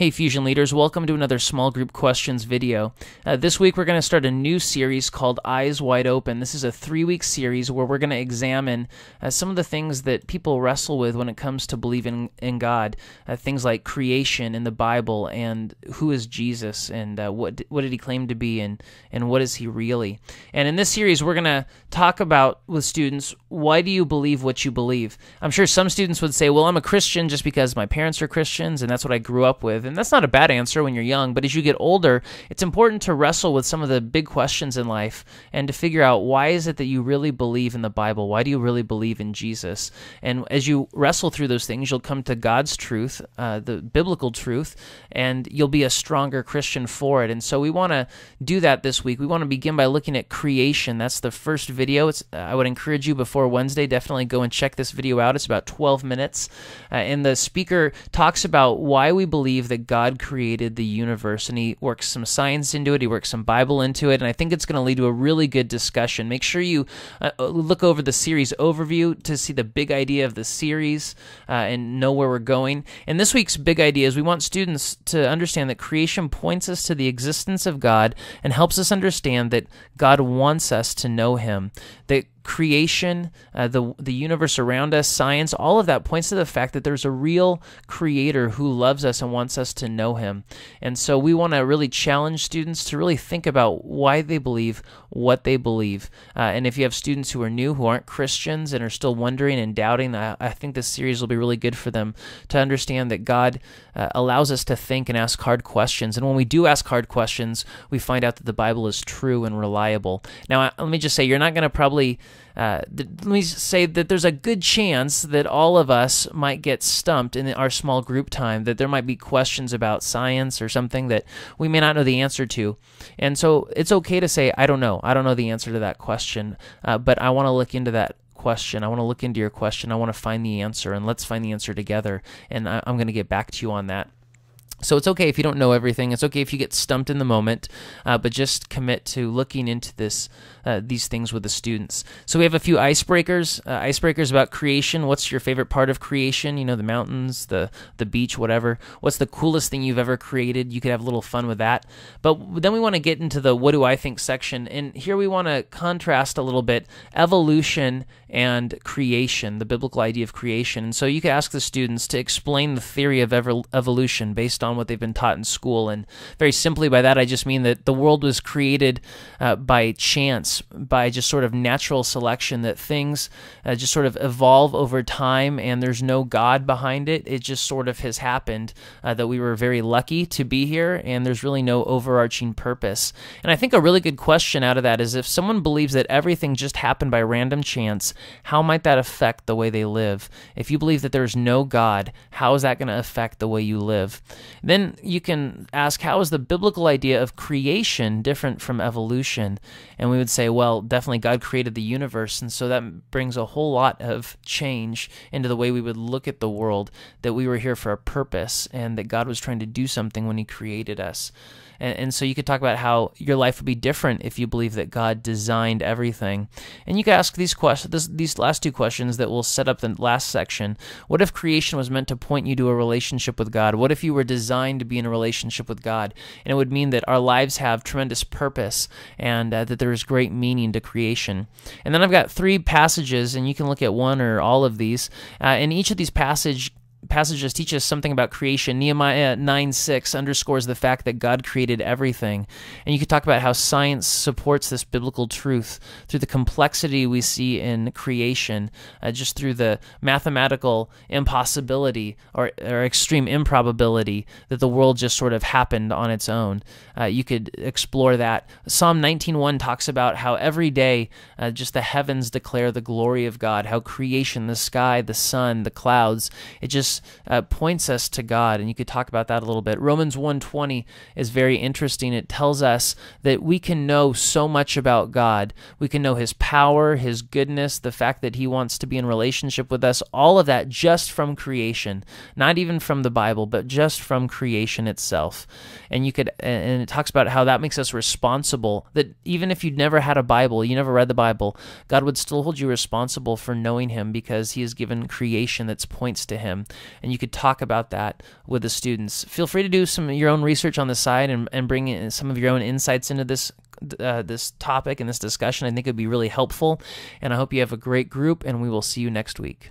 Hey Fusion Leaders, welcome to another small group questions video. This week we're going to start a new series called Eyes Wide Open. This is a 3-week series where we're going to examine some of the things that people wrestle with when it comes to believing in God. Things like creation in the Bible and who is Jesus and what did he claim to be and what is he really. And in this series we're going to talk about with students, why do you believe what you believe? I'm sure some students would say, well, I'm a Christian just because my parents are Christians and that's what I grew up with. And that's not a bad answer when you're young, but as you get older, it's important to wrestle with some of the big questions in life and to figure out, why is it that you really believe in the Bible? Why do you really believe in Jesus? And as you wrestle through those things, you'll come to God's truth, the biblical truth, and you'll be a stronger Christian for it. And so we want to do that this week. We want to begin by looking at creation. That's the first video. I would encourage you before Wednesday, definitely go and check this video out. It's about 12 minutes. And the speaker talks about why we believe that God created the universe, and he works some science into it, he works some Bible into it, and I think it's going to lead to a really good discussion. Make sure you look over the series overview to see the big idea of the series and know where we're going. And this week's big idea is we want students to understand that creation points us to the existence of God and helps us understand that God wants us to know him. That creation, the universe around us, science, all of that points to the fact that there's a real creator who loves us and wants us to know him. And so we want to really challenge students to really think about why they believe what they believe. And if you have students who are new, who aren't Christians and are still wondering and doubting, I think this series will be really good for them to understand that God allows us to think and ask hard questions. And when we do ask hard questions, we find out that the Bible is true and reliable. Now, let me just say, you're not going to probably let me say that there's a good chance that all of us might get stumped in our small group time, that there might be questions about science or something that we may not know the answer to. And so it's okay to say, I don't know the answer to that question, but I want to look into that question. I want to look into your question. I want to find the answer, and let's find the answer together. And I'm going to get back to you on that. So it's okay if you don't know everything. It's okay if you get stumped in the moment, but just commit to looking into these things with the students. So we have a few icebreakers about creation. What's your favorite part of creation? You know, the mountains, the beach, whatever. What's the coolest thing you've ever created? You could have a little fun with that. But then we want to get into the what do I think section. And here we want to contrast a little bit evolution and creation, the biblical idea of creation. And so you could ask the students to explain the theory of evolution based on what they've been taught in school. And very simply by that, I just mean that the world was created by chance, by just sort of natural selection, that things just sort of evolve over time and there's no God behind it. It just sort of has happened that we were very lucky to be here and there's really no overarching purpose. And I think a really good question out of that is, if someone believes that everything just happened by random chance, how might that affect the way they live? If you believe that there's no God, how is that going to affect the way you live? Then you can ask, how is the biblical idea of creation different from evolution? And we would say, well, definitely God created the universe, and so that brings a whole lot of change into the way we would look at the world, that we were here for a purpose, and that God was trying to do something when he created us. And so you could talk about how your life would be different if you believe that God designed everything. And you could ask these last two questions that will set up the last section. What if creation was meant to point you to a relationship with God? What if you were designed to be in a relationship with God? And it would mean that our lives have tremendous purpose and that there is great meaning to creation. And then I've got 3 passages, and you can look at one or all of these. And each of these passages teach us something about creation. Nehemiah 9:6 underscores the fact that God created everything. And you could talk about how science supports this biblical truth through the complexity we see in creation, just through the mathematical impossibility or extreme improbability that the world just sort of happened on its own. You could explore that. Psalm 19:1 talks about how every day just the heavens declare the glory of God, how creation, the sky, the sun, the clouds, it just points us to God, and you could talk about that a little bit. Romans 1:20 is very interesting. It tells us that we can know so much about God. We can know his power, his goodness, the fact that he wants to be in relationship with us, all of that just from creation, not even from the Bible, but just from creation itself. And it talks about how that makes us responsible, that even if you'd never had a Bible, you never read the Bible, God would still hold you responsible for knowing him because he has given creation that points to him. and you could talk about that with the students. Feel free to do some of your own research on the side and bring in some of your own insights into this topic and this discussion. I think it would be really helpful, and I hope you have a great group, and we will see you next week.